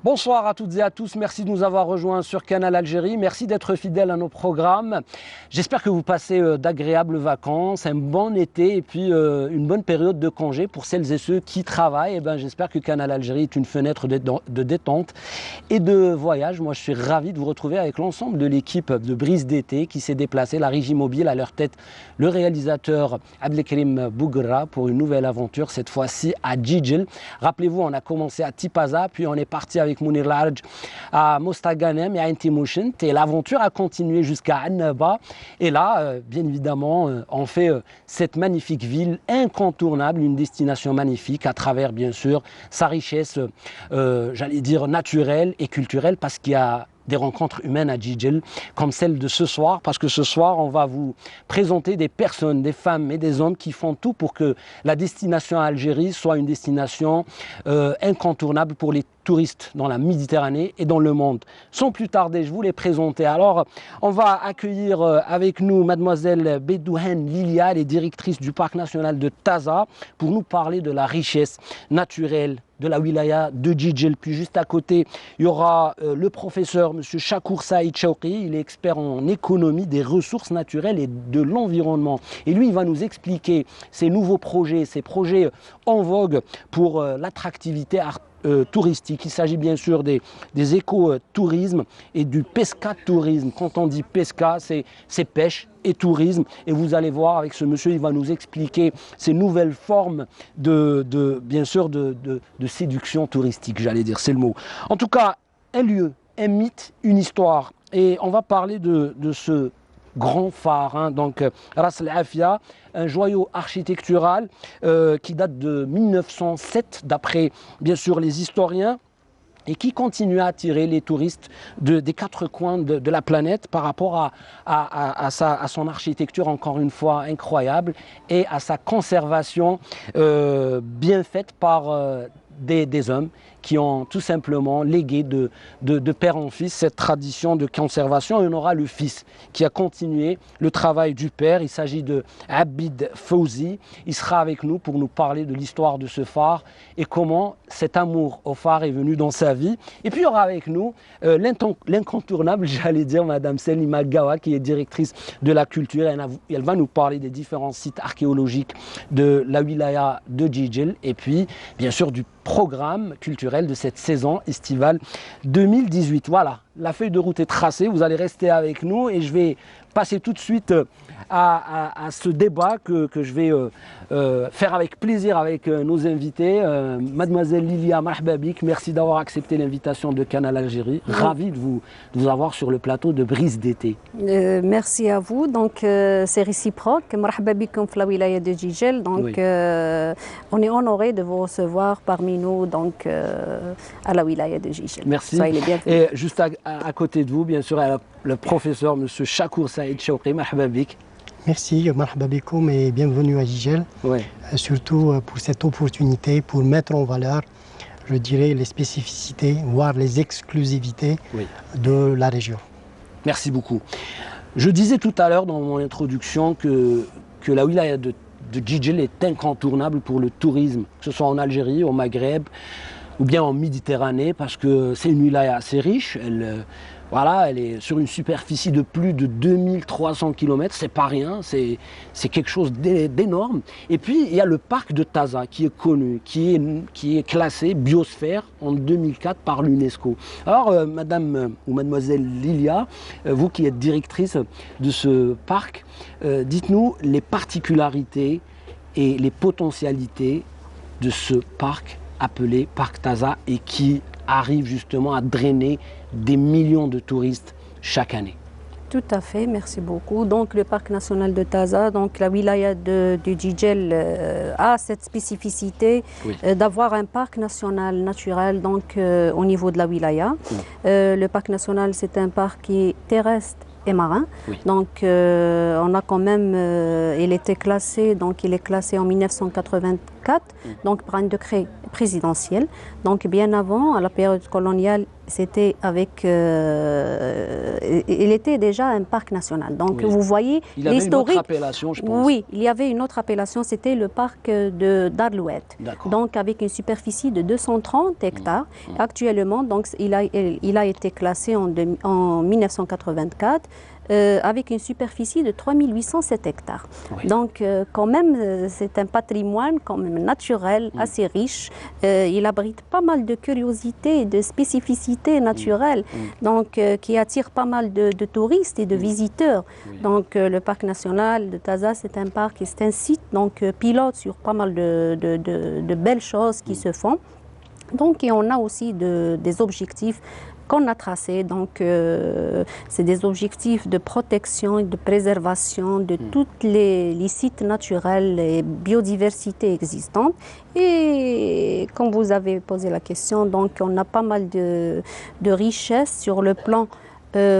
Bonsoir à toutes et à tous, merci de nous avoir rejoints sur Canal Algérie, merci d'être fidèles à nos programmes. J'espère que vous passez d'agréables vacances, un bon été et puis une bonne période de congé pour celles et ceux qui travaillent. J'espère que Canal Algérie est une fenêtre de détente et de voyage. Moi je suis ravi de vous retrouver avec l'ensemble de l'équipe de Brise d'été qui s'est déplacée, la régie mobile, à leur tête le réalisateur Abdelkarim Bougra pour une nouvelle aventure, cette fois-ci à Djidjel. Rappelez-vous, on a commencé à Tipaza, puis on est parti avec Mounir Larj à Mostaganem et à Intimouchent, et l'aventure a continué jusqu'à Annaba. Et là, bien évidemment, on fait cette magnifique ville incontournable, une destination magnifique à travers, bien sûr, sa richesse, j'allais dire, naturelle et culturelle, parce qu'il y a des rencontres humaines à Djidjel, comme celle de ce soir, parce que ce soir, on va vous présenter des personnes, des femmes et des hommes qui font tout pour que la destination à Algérie soit une destination incontournable pour les touristes dans la Méditerranée et dans le monde. Sans plus tarder, je vous les présenter. Alors, on va accueillir avec nous mademoiselle Bedouhen Lilia, elle est directrice du parc national de Taza, pour nous parler de la richesse naturelle de la wilaya de Djidjel. Puis juste à côté, il y aura le professeur M. Chakour Saïd Chouki, il est expert en économie des ressources naturelles et de l'environnement. Et lui, il va nous expliquer ses nouveaux projets, ses projets en vogue pour l'attractivité touristique. Il s'agit bien sûr des éco-tourismes et du pesca-tourisme. Quand on dit pesca, c'est pêche et tourisme. Et vous allez voir avec ce monsieur, il va nous expliquer ces nouvelles formes bien sûr, de séduction touristique, j'allais dire, c'est le mot. En tout cas, un lieu, un mythe, une histoire. Et on va parler de ce grand phare, donc Ras El Afia, un joyau architectural qui date de 1907, d'après bien sûr les historiens, et qui continue à attirer les touristes des quatre coins de la planète par rapport à son architecture, encore une fois incroyable, et à sa conservation bien faite par des hommes qui ont tout simplement légué de père en fils cette tradition de conservation. Et on aura le fils qui a continué le travail du père. Il s'agit de Abid Fawzi. Il sera avec nous pour nous parler de l'histoire de ce phare et comment cet amour au phare est venu dans sa vie. Et puis il y aura avec nous l'incontournable, j'allais dire, Madame Selima Gawa, qui est directrice de la culture. Elle va nous parler des différents sites archéologiques de la wilaya de Djidjel et puis bien sûr du programme culturel de cette saison estivale 2018. Voilà, la feuille de route est tracée, vous allez rester avec nous et je vais passer tout de suite à ce débat que je vais faire avec plaisir avec nos invités. Mademoiselle Lilia Marhbabik, merci d'avoir accepté l'invitation de Canal Algérie. Ravi de vous avoir sur le plateau de Brise d'été. Merci à vous. Donc c'est réciproque. Marhbabik في la wilaya de Djidjel. Donc oui. On est honoré de vous recevoir parmi nous donc à la wilaya de Djidjel. Merci. Et juste à côté de vous, bien sûr, le professeur M. Chakour Saïd Chouki. Marhbabik. Merci, marhaba bikoum et bienvenue à Djidjel. Ouais. Surtout pour cette opportunité, pour mettre en valeur, je dirais, les spécificités, voire les exclusivités de la région. Merci beaucoup. Je disais tout à l'heure dans mon introduction que la wilaya de Djidjel est incontournable pour le tourisme, que ce soit en Algérie, au Maghreb ou bien en Méditerranée, parce que c'est une wilaya assez riche. Elle est sur une superficie de plus de 2300 km, c'est pas rien, c'est quelque chose d'énorme. Et puis il y a le parc de Taza qui est connu, qui est classé biosphère en 2004 par l'UNESCO. Alors madame ou mademoiselle Lilia, vous qui êtes directrice de ce parc, dites-nous les particularités et les potentialités de ce parc appelé Parc Taza et qui arrive justement à drainer des millions de touristes chaque année. Tout à fait, merci beaucoup. Donc le parc national de Taza, donc la wilaya de Djidjel a cette spécificité d'avoir un parc national naturel donc au niveau de la wilaya. Le parc national, c'est un parc qui est terrestre et marin. Donc on a quand même, il était classé, donc il est classé en 1984 2004, donc par un décret présidentiel. Donc bien avant, à la période coloniale, c'était avec, il était déjà un parc national. Donc vous voyez l'historique. Il avait une autre appellation, je pense. Oui, il y avait une autre appellation, c'était le parc de d'Arlouet. Donc avec une superficie de 230 hectares. Actuellement, donc il a été classé en 1984. Avec une superficie de 3807 hectares. Oui. Donc, quand même, c'est un patrimoine quand même naturel, assez riche. Il abrite pas mal de curiosités et de spécificités naturelles, donc, qui attire pas mal de touristes et de visiteurs. Oui. Donc, le parc national de Taza, c'est un parc et c'est un site donc, pilote sur pas mal de belles choses qui se font. Donc, et on a aussi des objectifs qu'on a tracés. Donc, c'est des objectifs de protection et de préservation de tous les sites naturels et biodiversité existantes. Et comme vous avez posé la question, donc on a pas mal de richesses sur le plan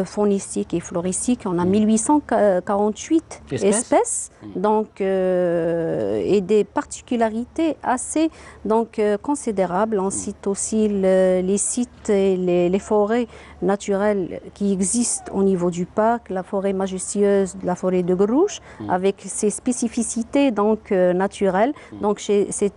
faunistique et floristique. On a 1848 espèces donc, et des particularités assez donc, considérables. On cite aussi les sites et les forêts naturelles qui existent au niveau du parc, la forêt majestueuse de la forêt de Grouche, avec ses spécificités donc, naturelles. Donc, c'est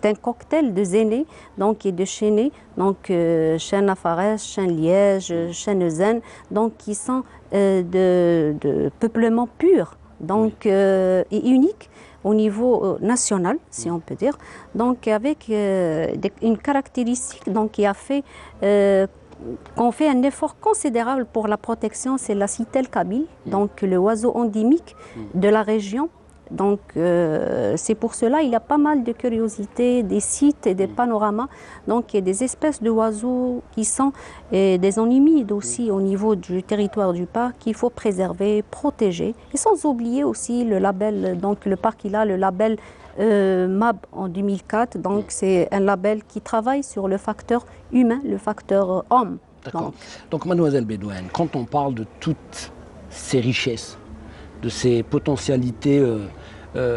un cocktail de zénés donc, et de chênés, donc chêne à Fares, chêne liège, chêne zen, donc qui sont de peuplement pur donc, et unique au niveau national, si on peut dire, donc avec une caractéristique donc, qui a fait qu'on fait un effort considérable pour la protection, c'est la citelle kabyle, donc le oiseau endémique de la région. Donc, c'est pour cela qu'il y a pas mal de curiosités, des sites et des panoramas. Donc, il y a des espèces d'oiseaux qui sont des enimides aussi au niveau du territoire du parc qu'il faut préserver, protéger. Et sans oublier aussi le label, donc le parc il a le label MAB en 2004. Donc, c'est un label qui travaille sur le facteur humain, le facteur homme. D'accord. Donc, mademoiselle Bédouane, quand on parle de toutes ces richesses, de ces potentialités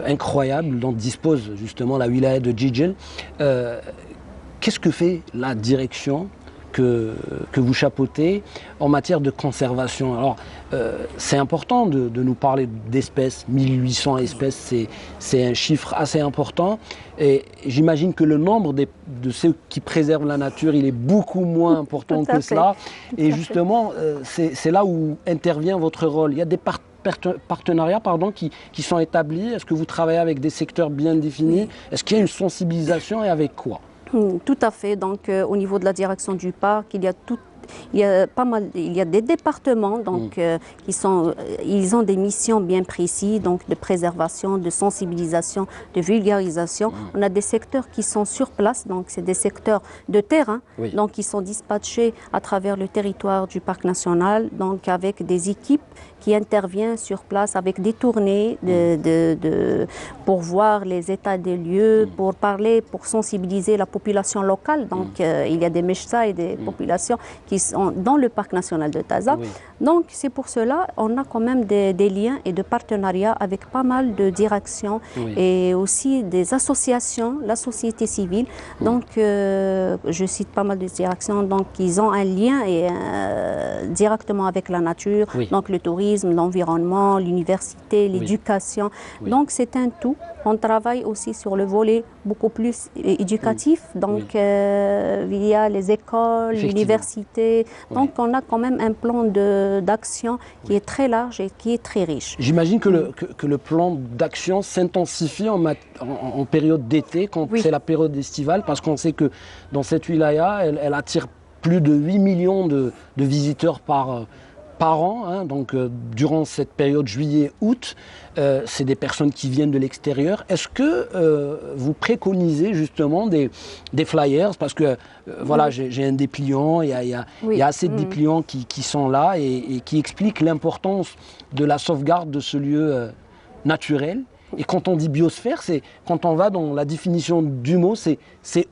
incroyables dont dispose justement la wilaya de Jijel. Qu'est-ce que fait la direction que vous chapeautez en matière de conservation? Alors, c'est important de nous parler d'espèces, 1800 espèces, c'est un chiffre assez important. Et j'imagine que le nombre de ceux qui préservent la nature, il est beaucoup moins important que cela. Et justement, c'est là où intervient votre rôle. Il y a des partenariats qui sont établis. Est-ce que vous travaillez avec des secteurs bien définis? Est-ce qu'il y a une sensibilisation et avec quoi? Tout à fait. Donc, au niveau de la direction du parc, il y a des départements donc, ils ont des missions bien précises, donc de préservation, de sensibilisation, de vulgarisation. On a des secteurs qui sont sur place, donc c'est des secteurs de terrain, donc qui sont dispatchés à travers le territoire du parc national, donc avec des équipes qui interviennent sur place avec des tournées pour voir les états des lieux, pour parler, pour sensibiliser la population locale. Donc il y a des Mechsa et des populations qui sont dans le parc national de Taza. Donc c'est pour cela on a quand même des liens et de partenariats avec pas mal de directions et aussi des associations, la société civile. Donc je cite pas mal de directions, donc ils ont un lien directement avec la nature, donc le tourisme, l'environnement, l'université, l'éducation. Donc c'est un tout. On travaille aussi sur le volet beaucoup plus éducatif, donc via les écoles, l'université. Donc on a quand même un plan d'action qui est très large et qui est très riche. J'imagine que le plan d'action s'intensifie en période d'été, quand c'est la période estivale, parce qu'on sait que dans cette wilaya, elle attire plus de 8 millions de visiteurs par an, hein, donc durant cette période juillet-août, c'est des personnes qui viennent de l'extérieur. Est-ce que vous préconisez justement des flyers? Parce que voilà, j'ai un dépliant, il y a assez de dépliants qui sont là et qui expliquent l'importance de la sauvegarde de ce lieu naturel. Et quand on dit biosphère, quand on va dans la définition du mot, c'est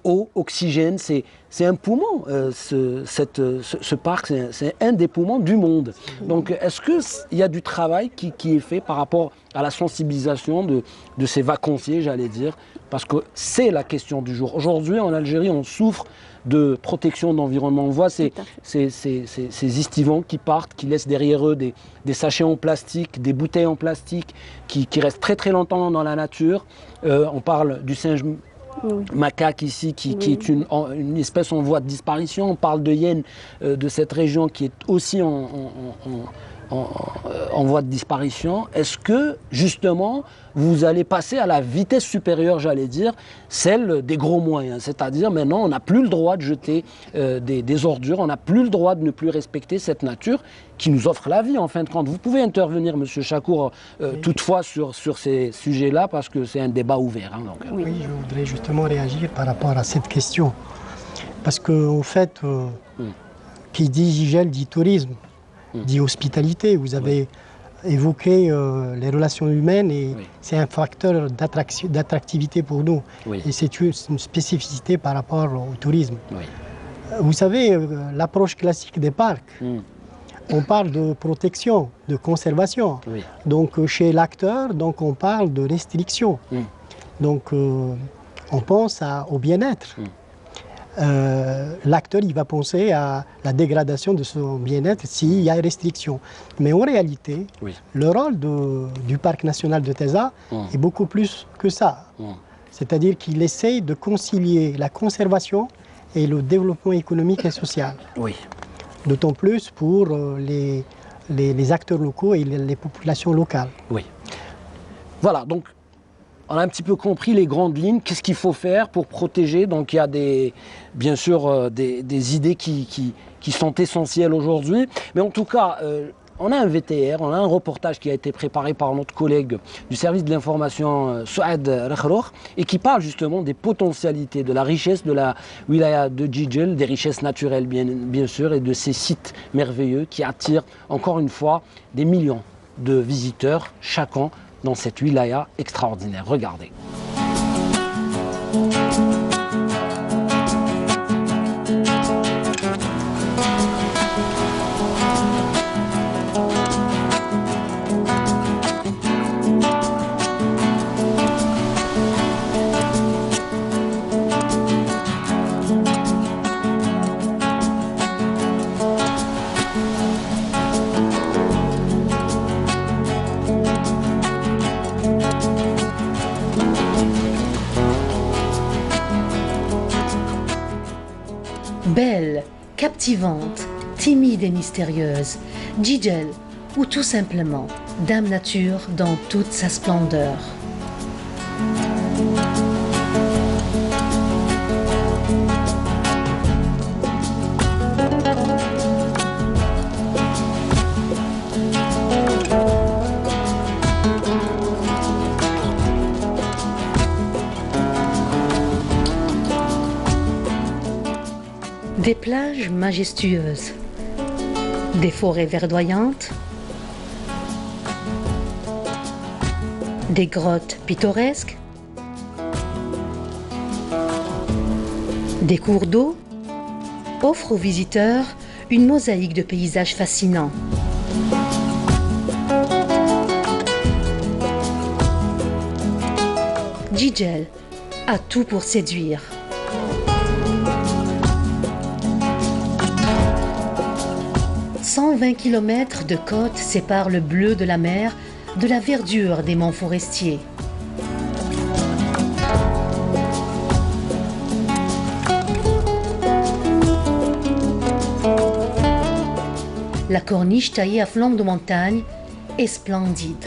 eau, oxygène, c'est c'est un poumon, ce parc, c'est un des poumons du monde. Donc est-ce qu'il y a du travail qui est fait par rapport à la sensibilisation de ces vacanciers, j'allais dire, parce que c'est la question du jour. Aujourd'hui, en Algérie, on souffre de protection d'environnement. On voit ces estivants qui partent, qui laissent derrière eux des sachets en plastique, des bouteilles en plastique, qui restent très très longtemps dans la nature. On parle du singe macaque ici, qui est une espèce en voie de disparition. On parle de hyène de cette région qui est aussi en voie de disparition. Est-ce que, justement, vous allez passer à la vitesse supérieure, j'allais dire, celle des gros moyens? C'est-à-dire, maintenant, on n'a plus le droit de jeter des ordures, on n'a plus le droit de ne plus respecter cette nature qui nous offre la vie, en fin de compte. Vous pouvez intervenir, M. Chakour, toutefois, sur ces sujets-là, parce que c'est un débat ouvert. Hein, donc. Oui, je voudrais justement réagir par rapport à cette question. Parce qu'en fait, qui dit Jijel dit tourisme, dit hospitalité. Vous avez évoqué les relations humaines et c'est un facteur d'attractivité pour nous. Et c'est une spécificité par rapport au tourisme. Vous savez, l'approche classique des parcs, on parle de protection, de conservation. Donc chez l'acteur, donc on parle de restriction. Donc on pense au bien-être. L'acteur il va penser à la dégradation de son bien-être s'il y a restriction. Mais en réalité, le rôle du parc national de Taza est beaucoup plus que ça. C'est-à-dire qu'il essaye de concilier la conservation et le développement économique et social. D'autant plus pour les acteurs locaux et les populations locales. Voilà, donc on a un petit peu compris les grandes lignes, qu'est-ce qu'il faut faire pour protéger. Donc il y a bien sûr des idées qui sont essentielles aujourd'hui. Mais en tout cas, on a un VTR, on a un reportage qui a été préparé par notre collègue du service de l'information, Souad Rekhrour, et qui parle justement des potentialités, de la richesse de la wilaya de Jijel, des richesses naturelles bien sûr, et de ces sites merveilleux qui attirent encore une fois des millions de visiteurs chaque an dans cette wilaya extraordinaire. Regardez. Belle, captivante, timide et mystérieuse, Jijel, ou tout simplement Dame Nature dans toute sa splendeur. Des plages majestueuses, des forêts verdoyantes, des grottes pittoresques, des cours d'eau offrent aux visiteurs une mosaïque de paysages fascinants. Jijel a tout pour séduire. « 120 km de côte séparent le bleu de la mer de la verdure des monts forestiers. La corniche taillée à flanc de montagne est splendide.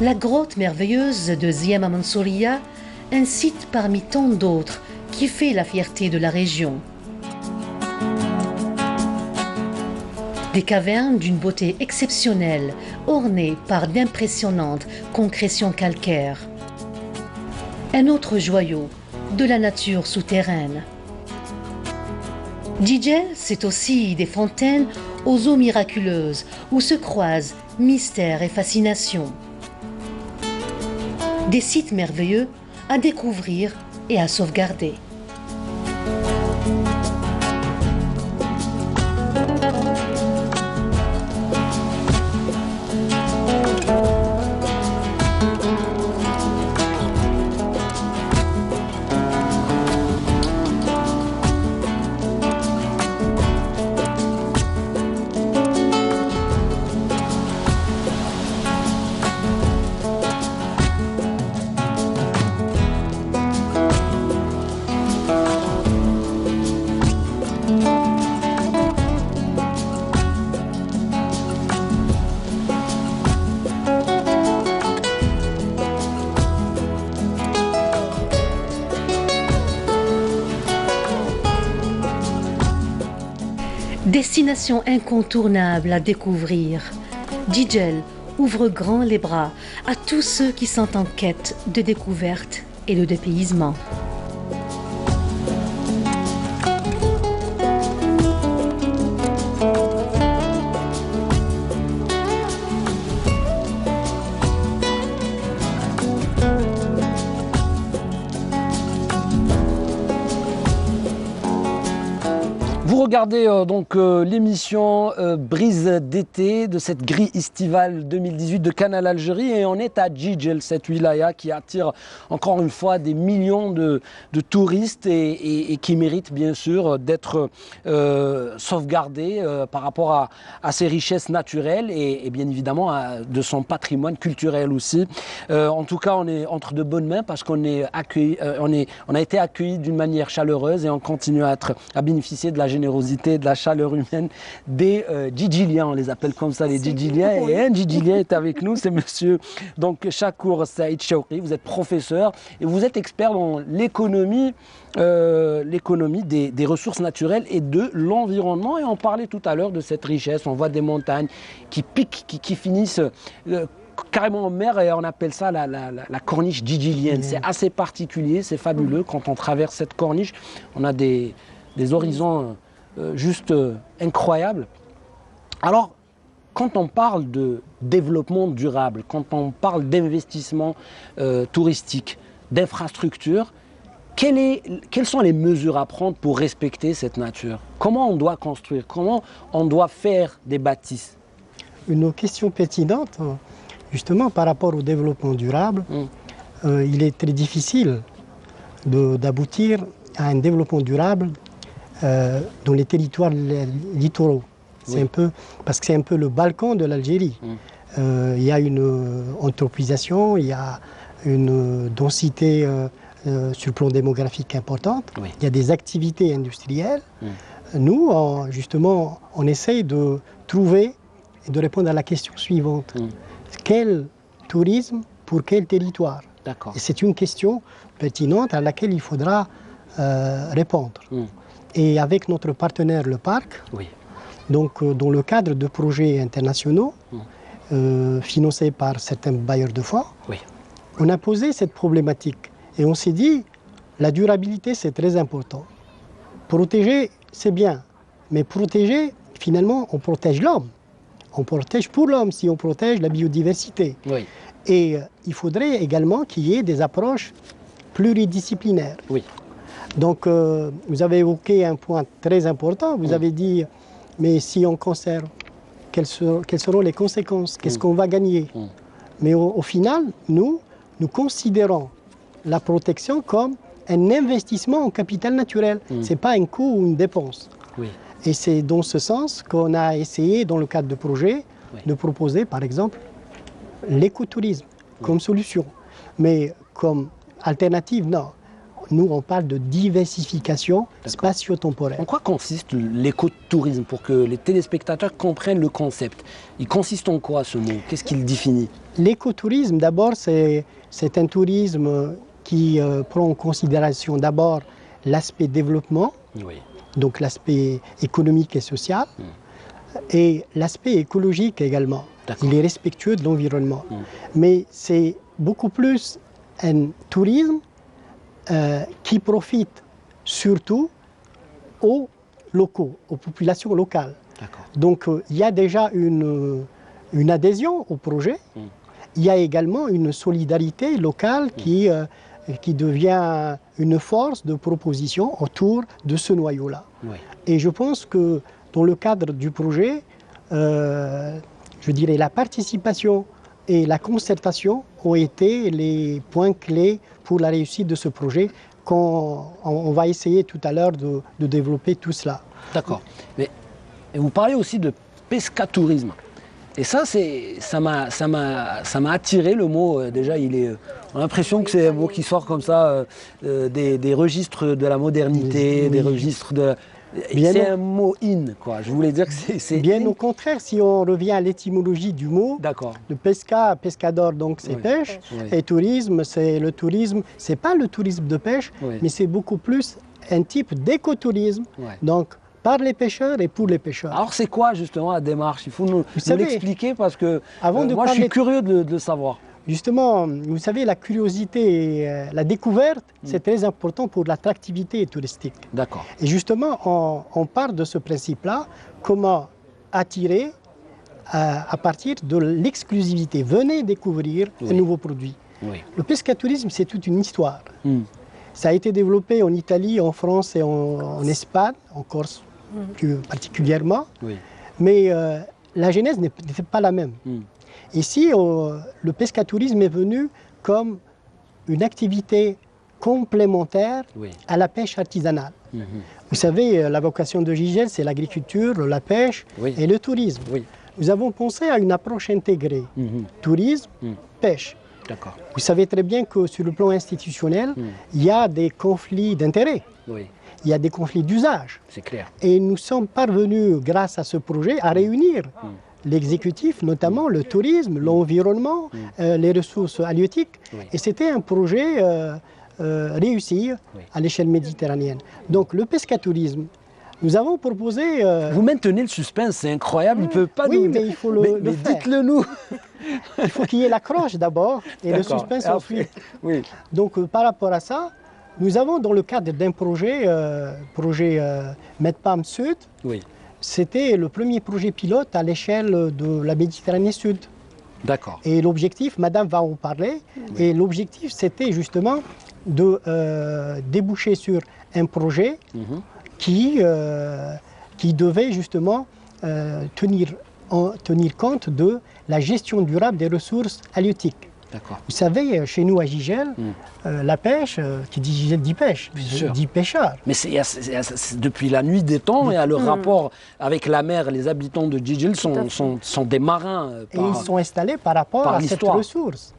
La grotte merveilleuse de Ziama Mansouria, un site parmi tant d'autres qui fait la fierté de la région. Des cavernes d'une beauté exceptionnelle, ornées par d'impressionnantes concrétions calcaires. Un autre joyau de la nature souterraine. Jijel, c'est aussi des fontaines aux eaux miraculeuses où se croisent mystère et fascination. Des sites merveilleux à découvrir et à sauvegarder. Destination incontournable à découvrir, Jijel ouvre grand les bras à tous ceux qui sont en quête de découverte et de dépaysement. Vous regardez donc l'émission Brise d'été de cette grille estivale 2018 de Canal Algérie et on est à Jijel, cette wilaya qui attire encore une fois des millions de touristes et qui mérite bien sûr d'être sauvegardée par rapport à ses richesses naturelles et bien évidemment de son patrimoine culturel aussi. En tout cas, on est entre de bonnes mains parce qu'on est accueilli, on a été accueillis d'une manière chaleureuse et on continue à bénéficier de la générosité, de la chaleur humaine des Djidjiliens, on les appelle comme ça les Djidjiliens. Et un Djidjilien est avec nous, c'est monsieur donc Chakour Saïd Chaouri. Vous êtes professeur et vous êtes expert dans l'économie des ressources naturelles et de l'environnement. Et on parlait tout à l'heure de cette richesse. On voit des montagnes qui piquent, qui finissent carrément en mer et on appelle ça la corniche djidjilienne. C'est assez particulier, c'est fabuleux. Quand on traverse cette corniche, on a des horizons juste incroyables. Alors, quand on parle de développement durable, quand on parle d'investissement touristique, d'infrastructure, quelles sont les mesures à prendre pour respecter cette nature? Comment on doit construire? Comment on doit faire des bâtisses? Une question pertinente, justement par rapport au développement durable. Il est très difficile d'aboutir à un développement durable dans les territoires littoraux. C'est un peu, parce que c'est un peu le balcon de l'Algérie. Il y a une anthropisation, il y a une densité sur le plan démographique importante, il y a des activités industrielles. Nous, justement, on essaye de trouver et de répondre à la question suivante. Quel tourisme pour quel territoire? Et c'est une question pertinente à laquelle il faudra répondre. Et avec notre partenaire, le parc, donc dans le cadre de projets internationaux financés par certains bailleurs de fonds, on a posé cette problématique et on s'est dit la durabilité c'est très important. Protéger c'est bien, mais protéger finalement on protège l'homme. On protège pour l'homme si on protège la biodiversité. Et il faudrait également qu'il y ait des approches pluridisciplinaires. Donc vous avez évoqué un point très important, vous avez dit mais si on conserve, quelles seront les conséquences, qu'est-ce qu'on va gagner? Mais au final, nous considérons la protection comme un investissement en capital naturel. Ce n'est pas un coût ou une dépense. Et c'est dans ce sens qu'on a essayé, dans le cadre de projets, de proposer par exemple l'écotourisme comme solution. Mais comme alternative, non. Nous, on parle de diversification spatio-temporelle. En quoi consiste l'écotourisme pour que les téléspectateurs comprennent le concept? Il consiste en quoi ce mot? Qu'est-ce qu'il définit? L'écotourisme, d'abord, c'est un tourisme qui prend en considération d'abord l'aspect développement, donc l'aspect économique et social, et l'aspect écologique également. Il est respectueux de l'environnement. Mais c'est beaucoup plus un tourisme qui profite surtout aux locaux, aux populations locales. Donc il y a déjà une adhésion au projet. Il y a également une solidarité locale qui devient une force de proposition autour de ce noyau-là. Et je pense que dans le cadre du projet, je dirais la participation et la concertation ont été les points clés pour la réussite de ce projet. On va essayer tout à l'heure de développer tout cela. D'accord. Mais vous parlez aussi de pescatourisme. Et ça m'a attiré le mot. Déjà, on a l'impression que c'est un mot qui sort comme ça des registres de la modernité, des registres de... C'est un mot in, quoi. Je voulais dire que c'est bien in. Au contraire, si on revient à l'étymologie du mot, le pesca, pescador, donc c'est pêche, et tourisme, c'est le tourisme, c'est pas le tourisme de pêche, mais c'est beaucoup plus un type d'écotourisme, donc par les pêcheurs et pour les pêcheurs. Alors c'est quoi justement la démarche? Il faut nous l'expliquer parce que moi je suis curieux de le savoir. Justement, vous savez, la curiosité et la découverte, c'est très important pour l'attractivité touristique. D'accord. Et justement, on part de ce principe-là, comment attirer à partir de l'exclusivité. Venez découvrir un nouveau produit. Le pescatourisme, c'est toute une histoire. Ça a été développé en Italie, en France et en Espagne, en Corse plus particulièrement. Mais la genèse n'était pas la même. Ici, le pescatourisme est venu comme une activité complémentaire à la pêche artisanale. Vous savez, la vocation de Gigel, c'est l'agriculture, la pêche et le tourisme. Nous avons pensé à une approche intégrée, tourisme, pêche. Vous savez très bien que sur le plan institutionnel, il y a des conflits d'intérêts. Il y a des conflits d'usage. C'est clair. Et nous sommes parvenus, grâce à ce projet, à réunir l'exécutif, notamment le tourisme, l'environnement, les ressources halieutiques. Et c'était un projet réussi à l'échelle méditerranéenne. Donc le pescatourisme, nous avons proposé... Vous maintenez le suspense, c'est incroyable, il ne peut pas nous... Oui, mais il faut le faire. Dites-le nous. Il faut qu'il y ait l'accroche d'abord et le suspense ensuite. Donc par rapport à ça, nous avons dans le cadre d'un projet, Medpam Sud, c'était le premier projet pilote à l'échelle de la Méditerranée Sud. D'accord. Et l'objectif, Madame va en parler, et l'objectif c'était justement de déboucher sur un projet qui devait justement tenir compte de la gestion durable des ressources halieutiques. Vous savez, chez nous à Gigel, la pêche, qui dit Gigel dit pêche, dit pêcheur. Mais depuis la nuit des temps, il y a le rapport avec la mer. Les habitants de Gigel sont des marins. Et ils sont installés par rapport à cette ressource.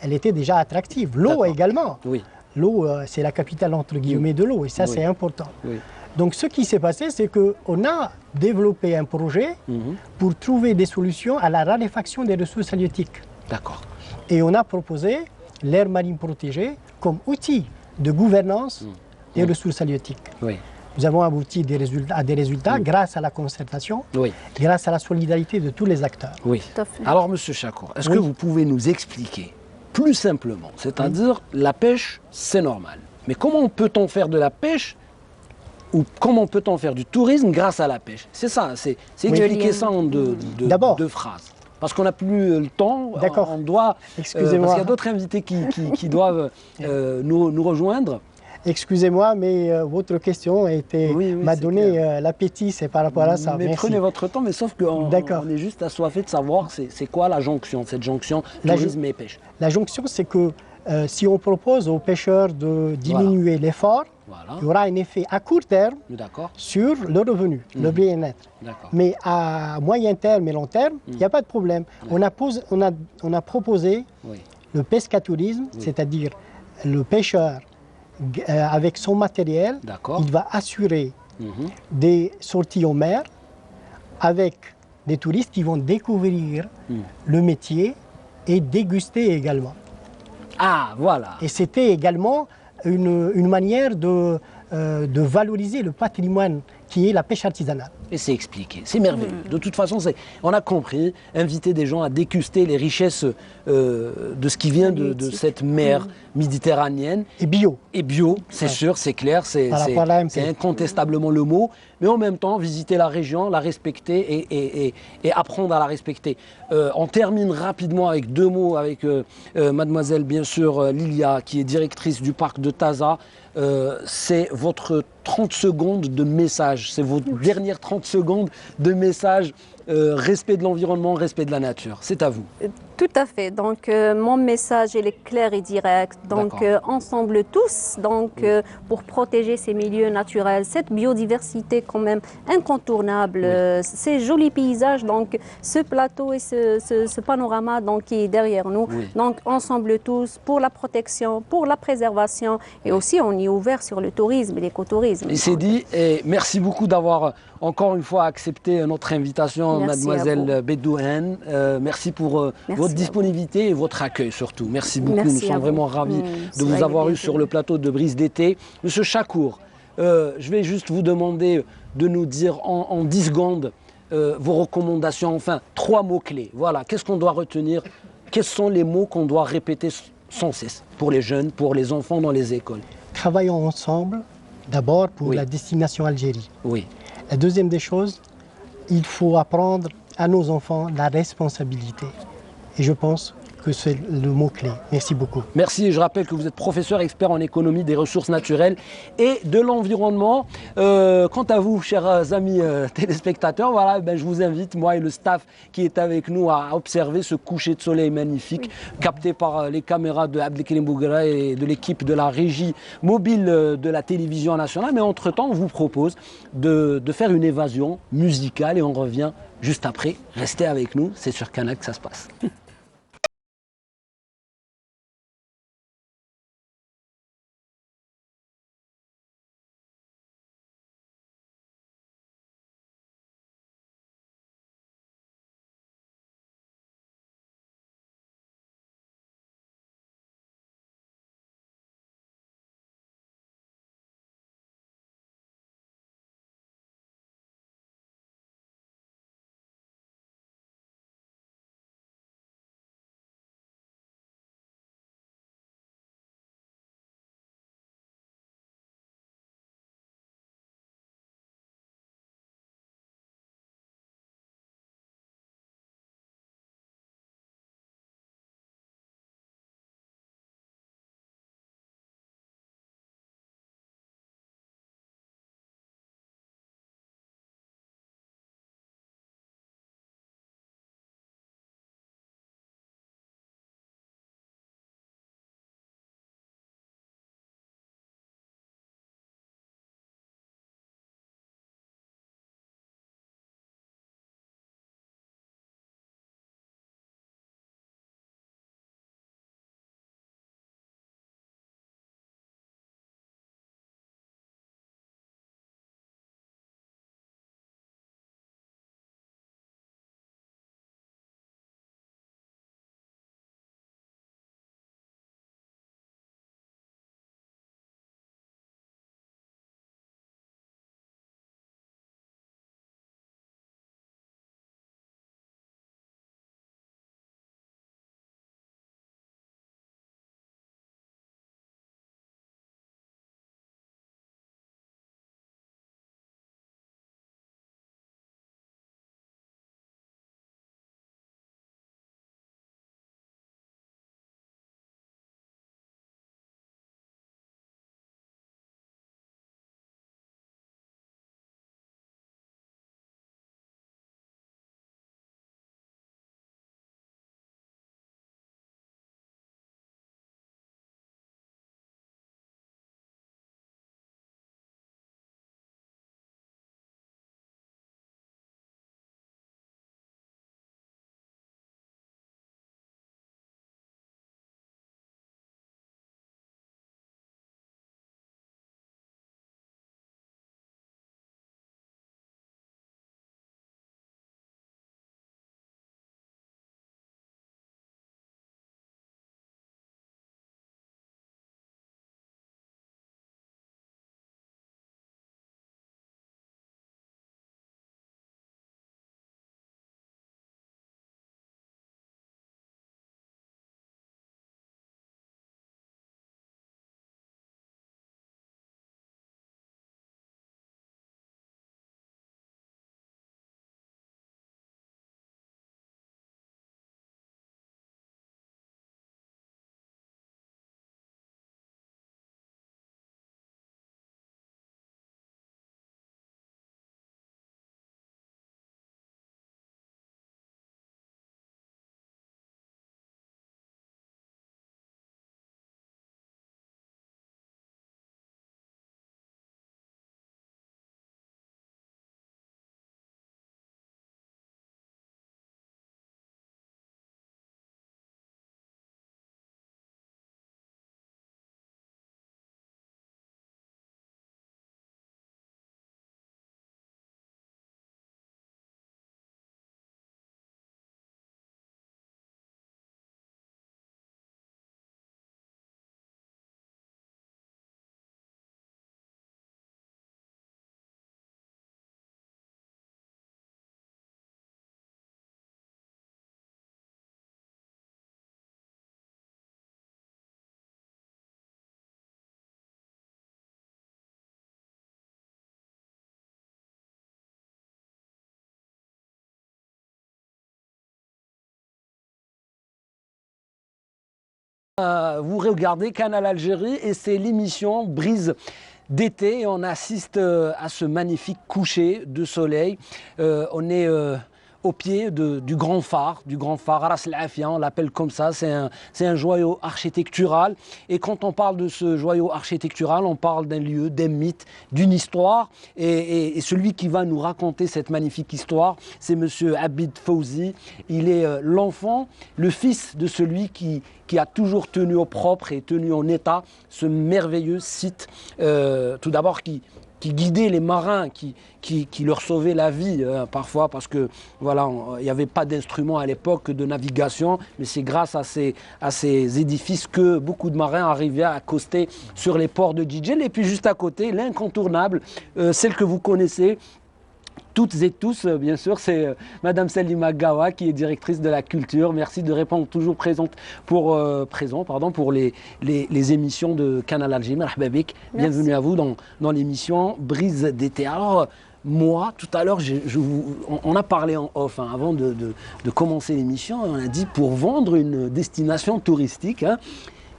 Elle était déjà attractive. L'eau également. L'eau, c'est la capitale entre guillemets de l'eau, et ça c'est important. Donc ce qui s'est passé, c'est qu'on a développé un projet pour trouver des solutions à la raréfaction des ressources halieutiques. Et on a proposé l'aire marine protégée comme outil de gouvernance des ressources halieutiques. Nous avons abouti à des résultats grâce à la concertation, grâce à la solidarité de tous les acteurs. Alors, M. Chakour, est-ce que vous pouvez nous expliquer plus simplement, c'est-à-dire la pêche, c'est normal. Mais comment peut-on faire de la pêche ou comment peut-on faire du tourisme grâce à la pêche? C'est ça, c'est expliquer ça en deux phrases. Parce qu'on n'a plus le temps, on doit... Excusez-moi. Parce qu'il y a d'autres invités qui doivent nous rejoindre. Excusez-moi, mais votre question m'a donné l'appétit, c'est par rapport à ça. Mais prenez votre temps, mais sauf qu'on est juste assoiffé de savoir c'est quoi la jonction, cette jonction tourisme et pêche. La jonction, c'est que si on propose aux pêcheurs de diminuer l'effort, il y aura un effet à court terme sur le revenu, le bien-être. Mais à moyen terme et long terme, il n'y a pas de problème. On a proposé le pescatourisme, c'est-à-dire le pêcheur avec son matériel, il va assurer des sorties en mer avec des touristes qui vont découvrir le métier et déguster également. Ah, voilà. Et c'était également une manière de valoriser le patrimoine qui est la pêche artisanale. Et c'est expliqué, c'est merveilleux. De toute façon, on a compris, inviter des gens à déguster les richesses de ce qui vient de cette mer méditerranéenne. Et bio. Et bio, c'est sûr, c'est clair, c'est incontestablement le mot. Mais en même temps, visiter la région, la respecter et apprendre à la respecter. On termine rapidement avec 2 mots avec mademoiselle, bien sûr, Lilia, qui est directrice du parc de Taza. C'est votre 30 secondes de message, c'est vos dernières 30 secondes de message, respect de l'environnement, respect de la nature. C'est à vous. Tout à fait. Donc, mon message il est clair et direct. Donc, ensemble tous, donc, pour protéger ces milieux naturels, cette biodiversité quand même incontournable, ces jolis paysages, donc ce plateau et ce panorama donc, qui est derrière nous. Donc, ensemble tous, pour la protection, pour la préservation et aussi on est ouvert sur le tourisme et l'écotourisme. Et c'est dit, et merci beaucoup d'avoir encore une fois accepté notre invitation, mademoiselle Bedouhen. Merci pour votre disponibilité et votre accueil surtout. Merci beaucoup, nous sommes vraiment ravis de vous avoir eu sur le plateau de Brise d'été. Monsieur Chakour, je vais juste vous demander de nous dire en 10 secondes vos recommandations, enfin 3 mots-clés. Voilà, qu'est-ce qu'on doit retenir? Quels sont les mots qu'on doit répéter sans cesse pour les jeunes, pour les enfants dans les écoles? Travaillons ensemble, d'abord pour la destination Algérie. Oui. La deuxième des choses, il faut apprendre à nos enfants la responsabilité. Et je pense que c'est le mot-clé. Merci beaucoup. Merci. Je rappelle que vous êtes professeur expert en économie des ressources naturelles et de l'environnement. Quant à vous, chers amis téléspectateurs, voilà, je vous invite, moi et le staff qui est avec nous, à observer ce coucher de soleil magnifique capté par les caméras de Abdelkrim Bougra et de l'équipe de la régie mobile de la télévision nationale. Mais entre-temps, on vous propose de faire une évasion musicale et on revient juste après. Restez avec nous, c'est sur Canal que ça se passe. Vous regardez Canal Algérie et c'est l'émission Brise d'été. On assiste à ce magnifique coucher de soleil. On est au pied du grand phare Ras El Afia, on l'appelle comme ça. C'est un joyau architectural. Et quand on parle de ce joyau architectural, on parle d'un lieu, d'un mythe, d'une histoire. Et celui qui va nous raconter cette magnifique histoire, c'est monsieur Abid Fawzi. Il est l'enfant, le fils de celui qui a toujours tenu au propre et tenu en état ce merveilleux site. Tout d'abord qui guidait les marins, qui leur sauvait la vie parfois, parce que voilà, il n'y avait pas d'instruments à l'époque de navigation, mais c'est grâce à ces édifices que beaucoup de marins arrivaient à accoster sur les ports de Djidjel. Et puis juste à côté, l'incontournable, celle que vous connaissez toutes et tous, bien sûr, c'est Madame Salima Gawa qui est directrice de la culture. Merci de répondre toujours présent pour les émissions de Canal Algérie. Marhaba bik. Bienvenue à vous dans l'émission Brise d'été. Alors, moi, tout à l'heure, on a parlé en off, hein, avant de commencer l'émission, on a dit pour vendre une destination touristique, hein,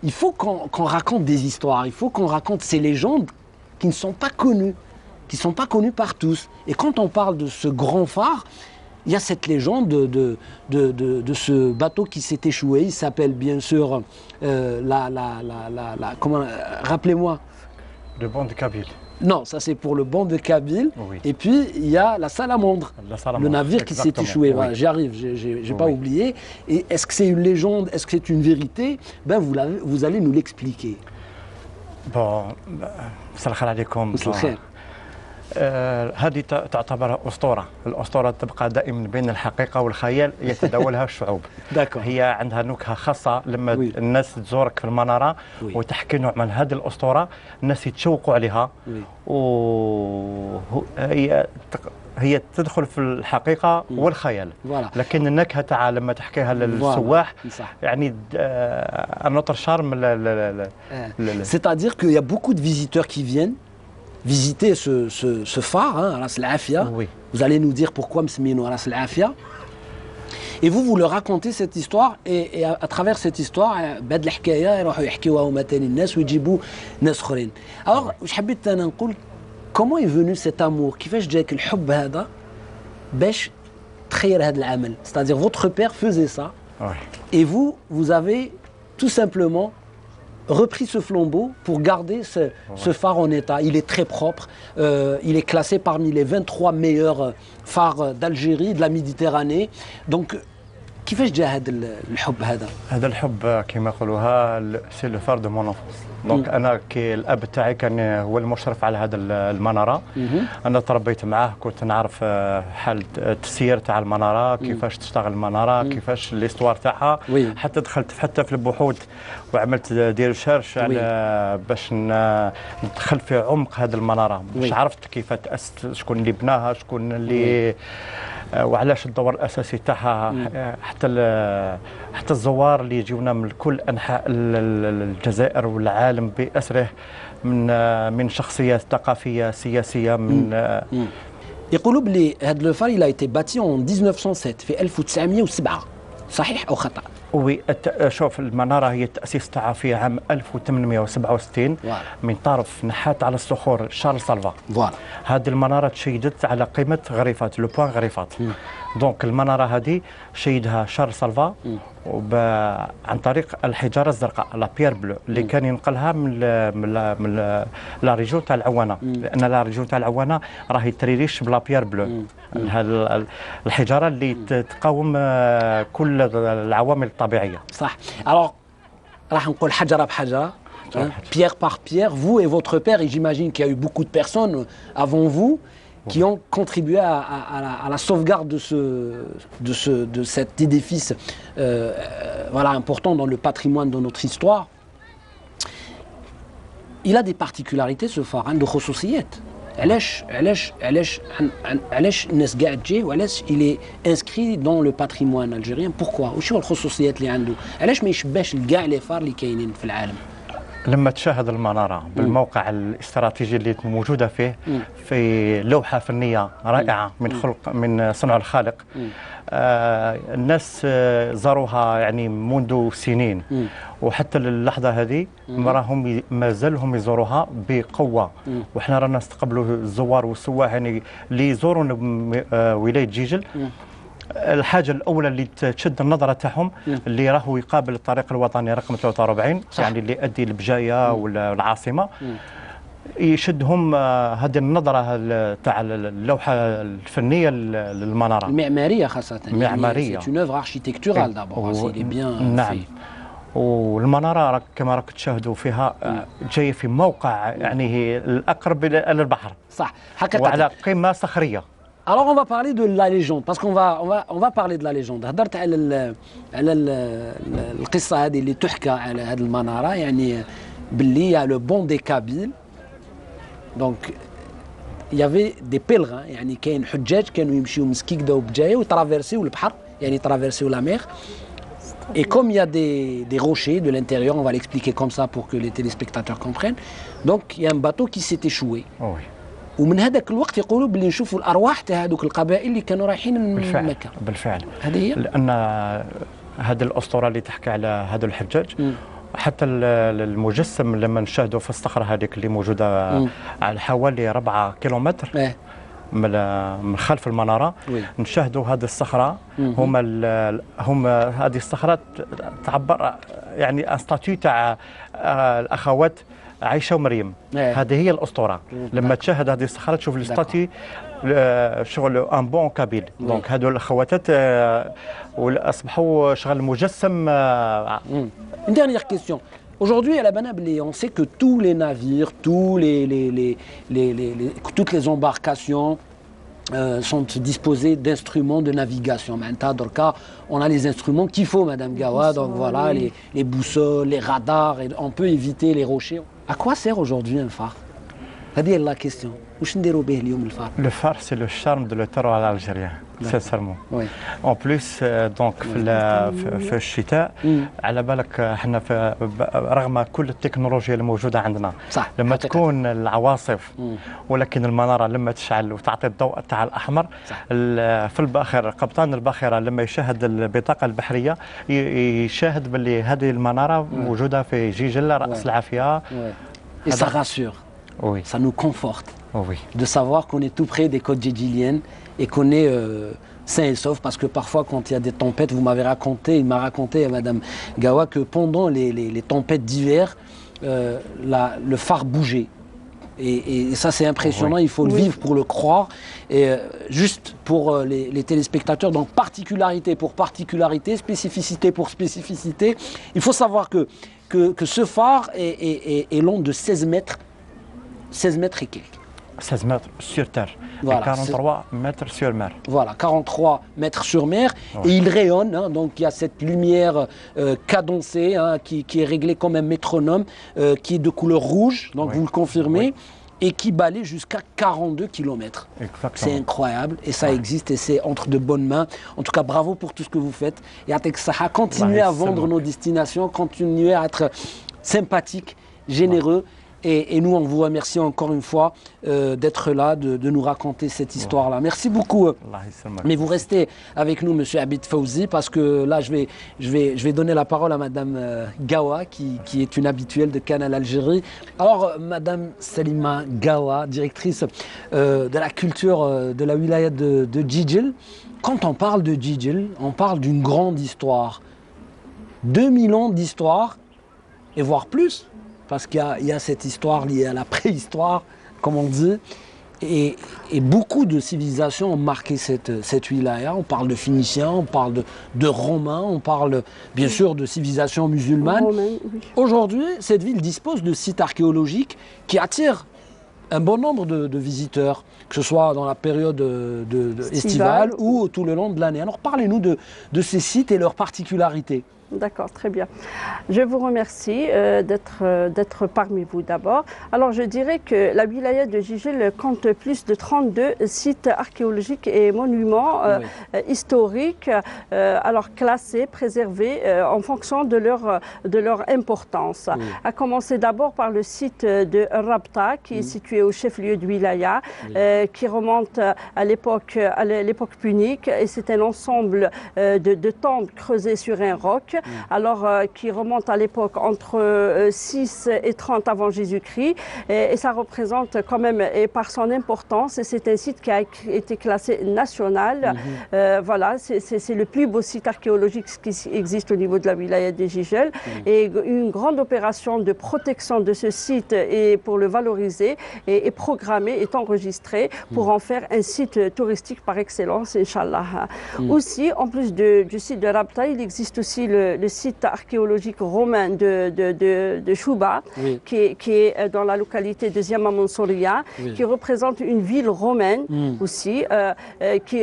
il faut qu'on raconte des histoires, il faut qu'on raconte ces légendes qui ne sont pas connues. Qui ne sont pas connus par tous. Et quand on parle de ce grand phare, il y a cette légende de ce bateau qui s'est échoué. Il s'appelle bien sûr rappelez-moi. Le banc de Kabyle. Non, ça c'est pour le banc de Kabyle. Oui. Et puis il y a la Salamandre, le navire qui s'est échoué. Oui. Voilà, j'y arrive, j'ai pas oublié. Et est-ce que c'est une légende, est-ce que c'est une vérité? Ben vous allez nous l'expliquer. Bon, salam alaikum. هذه تعتبر أسطورة. الأسطورة تبقى دائما بين الحقيقة والخيال يتداولها الشعوب. هي عندها نكهة خاصة لما الناس تزورك في المنارة وتحكي نوع من هذه الأسطورة، الناس يتشوقوا عليها هي تدخل في الحقيقة والخيال. لكن النكهة تاعها لما تحكيها للسواح يعني un autre charme. C'est-à-dire qu'il y a beaucoup de visiteurs qui viennent visiter ce phare, hein, Ras El Afia. Oui. Vous allez nous dire pourquoi Msmino Ras El Afia. Et vous leur racontez cette histoire, et à travers cette histoire, alors, comment est venu cet amour? C'est-à-dire votre père faisait ça, et vous avez tout simplement repris ce flambeau pour garder ce phare en état. Il est très propre, il est classé parmi les 23 meilleurs phares d'Algérie, de la Méditerranée. Donc, كيفاش جا هذا الحب هذا؟ هذا الحب كما يقولوها سي لو فار دو مون انفونس. دونك انا كي الاب تاعي كان هو المشرف على هذا المناره. انا تربيت معاه، كنت نعرف حال التسيير تاع المناره، كيفاش تشتغل المناره، كيفاش ليستوار تاعها. حتى دخلت حتى في البحوث وعملت دير شيرش على باش ندخل في عمق هذه المناره، باش عرفت كيف تاسست، شكون اللي بناها، شكون اللي وعلاش الدور الاساسي تاعها. حتى الزوار اللي يجيونا من كل انحاء الجزائر والعالم باسره، من شخصيات ثقافيه سياسيه من يقولوا بلي هذا لو فار il a été bâti en 1907 في 1907 صحيح او خطا؟ وي شوف المناره هي التاسيس تاعها في عام 1867 من طرف نحات على الصخور شارل سالفا. هذه المناره تشيدت على قمه غريفات، لو بوان غريفات. دونك المناره هذه شيدها شارل سالفا عن طريق الحجاره الزرقاء، لا بيير بلو، اللي كان ينقلها من لا ريجون تاع العوانه، لان لا ريجون تاع العوانه راهي تريريش بلا بيير بلو، الحجاره اللي تقاوم كل العوامل الطبيعيه. صح. alors راح نقول حجره بحجره، pierre par pierre, vous et votre père, et j'imagine qu'il y a eu beaucoup de personnes avant vous qui ont contribué à la sauvegarde de cet édifice voilà, important dans le patrimoine de notre histoire. Il a des particularités ce phare, de خصوصيات. علاش الناس قاعد تجي وعلاش il est inscrit dans le patrimoine algérien. Pourquoi؟ وشو الخصوصيات اللي عنده؟ علاش ما يشبهش لكاع لي فار اللي كاينين في العالم؟ لما تشاهد المنارة بالموقع الاستراتيجي اللي موجودة فيه، في لوحة فنية رائعة من صنع الخالق، الناس زاروها يعني منذ سنين وحتى للحظه هذه راهم مازالهم يزوروها بقوه وحنا رانا نستقبلوا الزوار والسواح يعني اللي يزورون ولايه جيجل. الحاجه الاولى اللي تشد النظره تاعهم اللي راهو يقابل الطريق الوطني رقم 43 يعني اللي يؤدي لبجايه ولا العاصمه يشدهم هذه النظره تاع اللوحه الفنيه للمناره المعماريه خاصه. المعماريه سي اون اوفر اركيتكتورال دابور سي بيان. نعم. والمناره كما راك تشاهدوا فيها جايه في موقع يعني الاقرب الى البحر. صح حقيقه. وعلى قمه صخريه. Alors on va parler de la légende parce qu'on va parler de la légende. هضرت على القصه هذه اللي تحكى على هذه المناره يعني باللي يا لو بون دي كابيل. دونك il y avait des pèlerins يعني كاين حجاج كانوا يمشيوا مسكيكدا وبجايه وترافيرسيو البحر يعني ترافيرسيو لا مير. Et comme il y a des rochers de l'intérieur, on va l'expliquer comme ça pour que les téléspectateurs comprennent. Donc il y a un bateau qui s'est échoué. Oui. ومن هذاك الوقت يقولوا باللي نشوفوا الارواح تاع هذوك القبائل اللي كانوا رايحين من مكه. بالفعل. هذه هي. لان هذه الاسطوره اللي تحكي على هذا الحجاج حتى المجسم لما نشاهدوا في الصخره هذيك اللي موجوده على حوالي 4 كيلومتر من خلف المناره نشاهدوا هذه الصخره هما هذه الصخره تعبر يعني استاتيو تاع الاخوات عائشه ومريم. هذه هي الاسطوره. لما تشاهد هذه الصخره تشوف الستاتي شغل ان بون كابيل. دونك هذو الاخواتات اصبحوا شغل مجسم. Une dernière question. Aujourd'hui, à la Banablé, on sait que tous les navires, toutes les embarcations sont disposés d'instruments de navigation. Maintenant, on a les instruments qu'il faut, Madame Gawa. Donc voilà, les boussoles, les radars, et on peut éviter les rochers. À quoi sert aujourd'hui un phare? C'est la question. Le phare, c'est le charme de littoral algérien, sincèrement. Oui. En plus, donc, في الشتاء على بالك احنا رغم كل التكنولوجيا الموجوده عندنا صح. لما تكون العواصف ولكن المناره لما تشعل وتعطي الضوء تاع الاحمر في الباخره قبطان الباخره لما يشاهد البطاقه البحريه يشاهد باللي هذه المناره موجوده في جيجل راس العافيه. Et ça rassure. Oui. Ça nous conforte oui. de savoir qu'on est tout près des côtes djidjiliennes et qu'on est sain et sauf parce que parfois quand il y a des tempêtes, vous m'avez raconté, il m'a raconté Madame Gawa que pendant les tempêtes d'hiver, le phare bougeait. Et ça c'est impressionnant, il faut le vivre pour le croire. Et juste pour les téléspectateurs, donc particularité pour particularité, spécificité pour spécificité, il faut savoir que ce phare est long de 16 mètres. 16 mètres et quelques. 16 mètres sur terre voilà, et 43 mètres sur mer. Voilà, 43 mètres sur mer. Et il rayonne, hein, donc il y a cette lumière cadencée hein, qui est réglée comme un métronome, qui est de couleur rouge, donc vous le confirmez, et qui balaye jusqu'à 42 km. C'est incroyable et ça existe et c'est entre de bonnes mains. En tout cas, bravo pour tout ce que vous faites. Et à Texaha, continuez à vendre nos destinations, continuez à être sympathique, généreux. Et nous, on vous remercie encore une fois d'être là, de nous raconter cette histoire-là. Merci beaucoup. Mais vous restez avec nous, Monsieur Abid Fawzi, parce que là, je vais donner la parole à Madame Gawa, qui est une habituelle de Canal Algérie. Alors, Madame Salima Gawa, directrice de la culture de la wilaya de Djidjel. Quand on parle de Djidjel, on parle d'une grande histoire. 2000 ans d'histoire, et voire plus. Parce qu'il y a cette histoire liée à la préhistoire, comme on dit, et beaucoup de civilisations ont marqué cette wilaya. On parle de Phéniciens, on parle de Romains, on parle bien sûr de civilisations musulmanes. Aujourd'hui, cette ville dispose de sites archéologiques qui attirent un bon nombre de visiteurs, que ce soit dans la période estivale ou tout le long de l'année. Alors parlez-nous de ces sites et leurs particularités. D'accord, très bien. Je vous remercie d'être parmi vous d'abord. Alors je dirais que la wilaya de Jijel compte plus de 32 sites archéologiques et monuments historiques, alors classés, préservés en fonction de leur importance. Oui. À commencer d'abord par le site de Rabta, qui est situé au chef-lieu de wilaya, qui remonte à l'époque punique, et c'est un ensemble de tombes creusées sur un roc. Alors qui remonte à l'époque entre 6 et 30 avant Jésus-Christ, et ça représente quand même, et par son importance, c'est un site qui a été classé national. Voilà, c'est le plus beau site archéologique qui existe au niveau de la wilaya de Jijel, et une grande opération de protection de ce site et pour le valoriser est programmée, est enregistrée pour en faire un site touristique par excellence, Inch'Allah. Aussi, en plus du site de Rabta, il existe aussi le site archéologique romain de Chouba, qui est dans la localité de Ziama Mansouriya, qui représente une ville romaine aussi.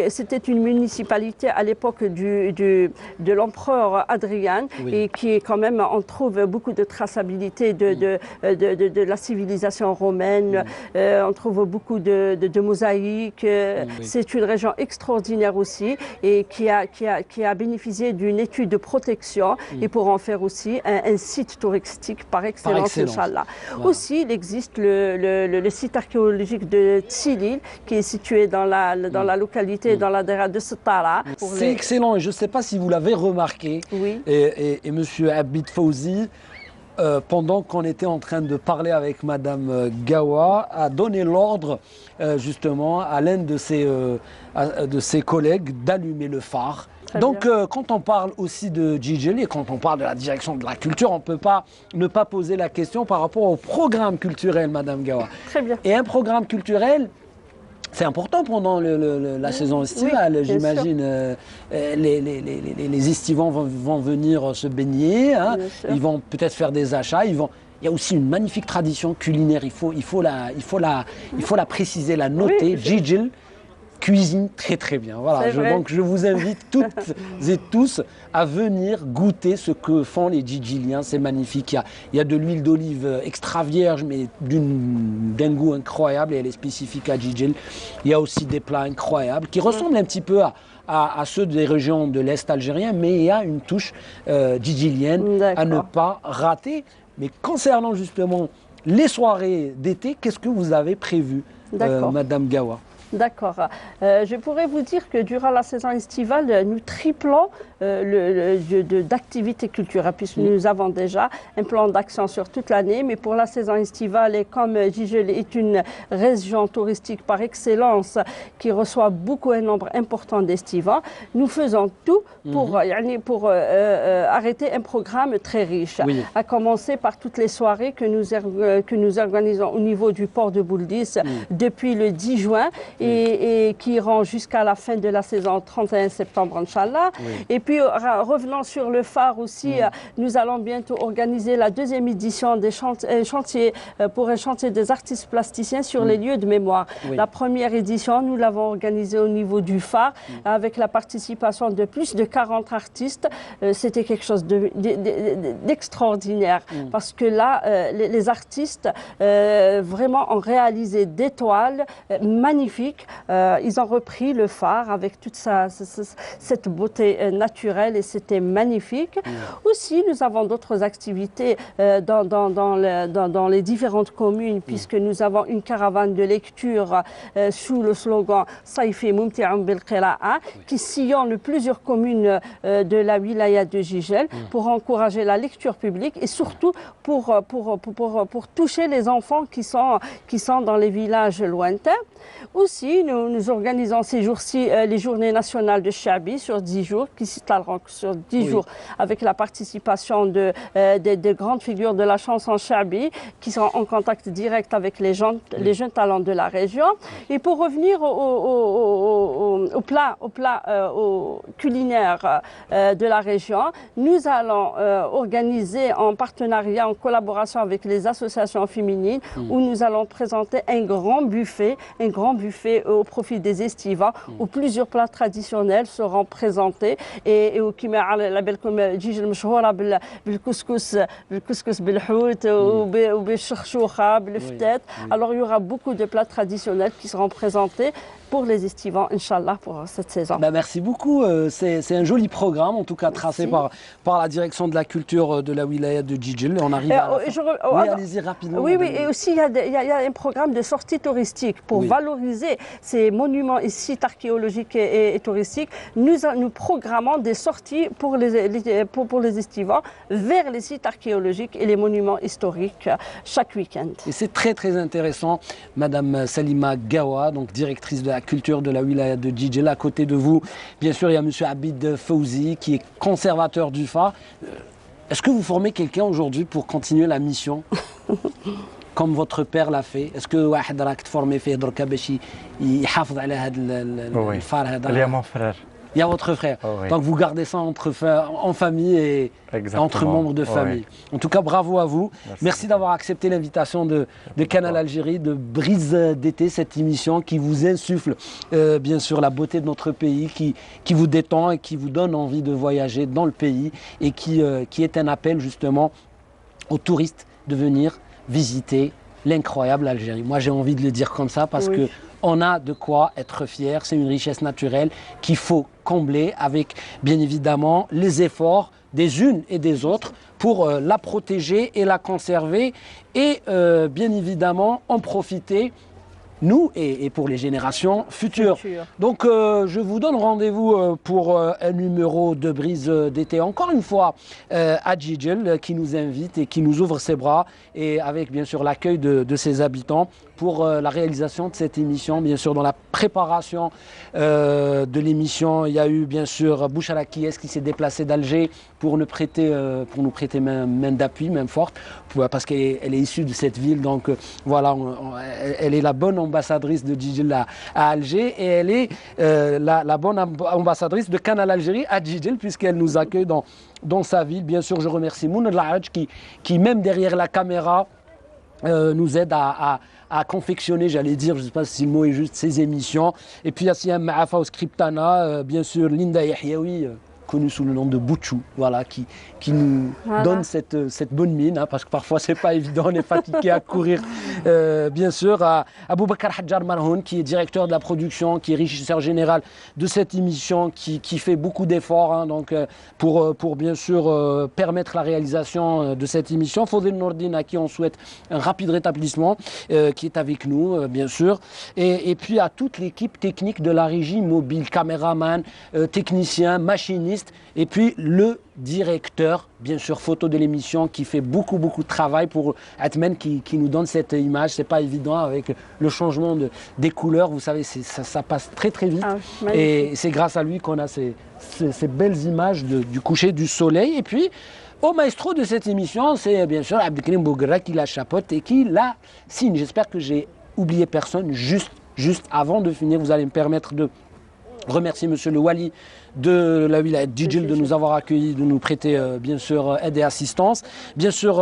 C'était une municipalité à l'époque de l'empereur Adrien, et qui est quand même, on trouve beaucoup de traçabilité de la civilisation romaine, on trouve beaucoup de mosaïques. C'est une région extraordinaire aussi, et qui a bénéficié d'une étude de protection, et pour en faire aussi un site touristique par excellence, Inch'Allah. Voilà. Aussi, il existe le site archéologique de Tsilil, qui est situé dans la localité, dans la Dera de Setara. C'est excellent, et je ne sais pas si vous l'avez remarqué, et M. Abid Fawzi, pendant qu'on était en train de parler avec Madame Gawa, a donné l'ordre justement à l'un de ses collègues d'allumer le phare. Donc quand on parle aussi de Jijel et quand on parle de la direction de la culture, on ne peut pas ne pas poser la question par rapport au programme culturel, Madame Gawa. Très bien. Et un programme culturel, c'est important pendant la saison estivale, j'imagine. Les estivants vont venir se baigner, hein. Ils vont peut-être faire des achats, il y a aussi une magnifique tradition culinaire, il faut la préciser, la noter. Jijel cuisine très très bien. Voilà. Donc je vous invite toutes et tous à venir goûter ce que font les Jijiliens. C'est magnifique. Il y a de l'huile d'olive extra vierge, mais d'un goût incroyable, et elle est spécifique à Jijel. Il y a aussi des plats incroyables qui ressemblent un petit peu à ceux des régions de l'Est algérien, mais il y a une touche jijilienne à ne pas rater. Mais concernant justement les soirées d'été, qu'est-ce que vous avez prévu, Madame Gawa? D'accord. Je pourrais vous dire que durant la saison estivale, nous triplons d'activités culturelles, puisque nous avons déjà un plan d'action sur toute l'année. Mais pour la saison estivale, et comme Jijel est une région touristique par excellence qui reçoit un nombre important d'estivants, nous faisons tout pour arrêter un programme très riche. À commencer par toutes les soirées que nous organisons au niveau du port de Bouldis depuis le 10 juin. Et qui iront jusqu'à la fin de la saison, 31 septembre, Inch'Allah. Et puis, revenant sur le phare aussi, nous allons bientôt organiser la deuxième édition des chantiers des artistes plasticiens sur les lieux de mémoire. La première édition, nous l'avons organisée au niveau du phare, avec la participation de plus de 40 artistes. C'était quelque chose d'extraordinaire, parce que là, les artistes vraiment ont réalisé des toiles magnifiques. Ils ont repris le phare avec toute cette beauté naturelle, et c'était magnifique. Aussi, nous avons d'autres activités dans les différentes communes, puisque nous avons une caravane de lecture sous le slogan Saïfi Mumti'un bil Qira'a, qui sillonne plusieurs communes de la wilaya de Jijel pour encourager la lecture publique, et surtout pour toucher les enfants qui sont dans les villages lointains. Aussi, nous organisons ces jours-ci les journées nationales de Chabi sur 10 jours, qui s'étaleront sur 10 jours, avec la participation de grandes figures de la chanson Chabi, qui sont en contact direct avec les jeunes talents de la région. Et pour revenir aux culinaires de la région. Nous allons organiser en partenariat, en collaboration avec les associations féminines, où nous allons présenter un grand buffet au profit des estivants, où plusieurs plats traditionnels seront présentés et كما على بالكم الدجاج المشهوره بالكسكس بالحوت وبالشخشوخه بالفتات. Alors il y aura beaucoup de plats traditionnels qui seront présentés pour les estivants, Inch'Allah, pour cette saison. Merci beaucoup. C'est un joli programme, en tout cas tracé par la direction de la culture de la wilaya de Djidjel. On arrive à oui, allez-y rapidement. Oui, et aussi il y a un programme de sortie touristique pour valoriser ces monuments et sites archéologiques et touristiques. Nous programmons des sorties pour les estivants vers les sites archéologiques et les monuments historiques chaque week-end. Et c'est très intéressant. Madame Salima Gawa, donc directrice de la culture de la wilaya de Djidjel. À côté de vous, bien sûr, il y a monsieur Abid Fouzi qui est conservateur du phare. Est-ce que vous formez quelqu'un aujourd'hui pour continuer la mission comme votre père l'a fait? Est-ce que واحد راك تفورمي فيه دركا باش يحافظ على هذا الفار هذا؟ Il y a mon frère. Il y a votre frère. Donc vous gardez ça en famille et entre membres de famille. En tout cas, bravo à vous. Merci d'avoir accepté l'invitation de Canal Algérie, de Brise d'été, cette émission qui vous insuffle bien sûr la beauté de notre pays, qui vous détend et qui vous donne envie de voyager dans le pays et qui est un appel justement aux touristes de venir visiter l'incroyable Algérie. Moi, j'ai envie de le dire comme ça parce que on a de quoi être fier. C'est une richesse naturelle qu'il faut combler avec, bien évidemment, les efforts des unes et des autres pour la protéger et la conserver et, bien évidemment, en profiter, nous et pour les générations futures. Donc, je vous donne rendez-vous pour un numéro de Brise d'été, encore une fois, à Djidjel, qui nous invite et qui nous ouvre ses bras, et avec, bien sûr, l'accueil de ses habitants pour la réalisation de cette émission. Bien sûr, dans la préparation de l'émission, il y a eu, bien sûr, Bouchara Kies qui s'est déplacé d'Alger pour nous prêter main d'appui, main forte, parce qu'elle est issue de cette ville. Donc, voilà, elle est la bonne ambassadrice de Djidjel à Alger et elle est la bonne ambassadrice de Canal Algérie à Djidjel puisqu'elle nous accueille dans sa ville. Bien sûr, je remercie Mouna Lahadj qui même derrière la caméra nous aide à confectionner, j'allais dire, je ne sais pas si le mot est juste, ces émissions. Et puis Yassine Maafa au Scriptana, bien sûr Linda Yahyaoui, connue sous le nom de Bouchou, voilà, qui nous donne cette bonne mine, hein, parce que parfois c'est pas évident, on est fatigué à courir. Bien sûr, à Aboubakar Hadjar Marhoun, qui est directeur de la production, qui est régisseur général de cette émission, qui fait beaucoup d'efforts hein, donc, pour bien sûr permettre la réalisation de cette émission. Fodil Nourdine, à qui on souhaite un rapide rétablissement, qui est avec nous, bien sûr. Et puis à toute l'équipe technique de la régie mobile, caméraman, technicien, machiniste, et puis le directeur, bien sûr, photo de l'émission qui fait beaucoup de travail pour Atmen qui nous donne cette image. C'est pas évident avec le changement des couleurs, vous savez, ça passe très vite. Et c'est grâce à lui qu'on a ces belles images du coucher du soleil. Et puis, au maestro de cette émission, c'est bien sûr Abdelkrim Bougra qui la chapeaute et qui la signe. J'espère que j'ai oublié personne. Juste avant de finir, vous allez me permettre de remercier monsieur le Wali de la wilaya de Djidjel de nous avoir accueillis, de nous prêter bien sûr aide et assistance. Bien sûr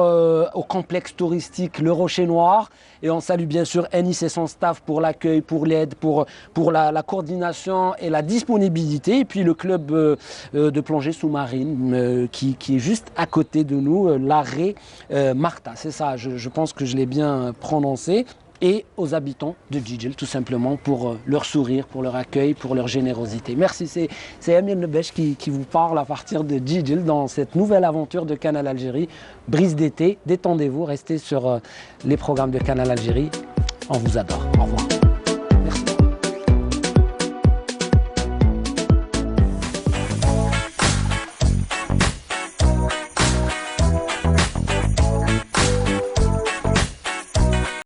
au complexe touristique Le Rocher Noir. Et on salue bien sûr Ennis et son staff pour l'accueil, pour l'aide, pour la coordination et la disponibilité. Et puis le club de plongée sous-marine qui est juste à côté de nous, l'arrêt Martha. C'est ça, je pense que je l'ai bien prononcé. Et aux habitants de Djidjel, tout simplement, pour leur sourire, pour leur accueil, pour leur générosité. Merci, c'est Amir Nebesh qui vous parle à partir de Djidjel dans cette nouvelle aventure de Canal Algérie. Brise d'été, détendez-vous, restez sur les programmes de Canal Algérie. On vous adore. Au revoir.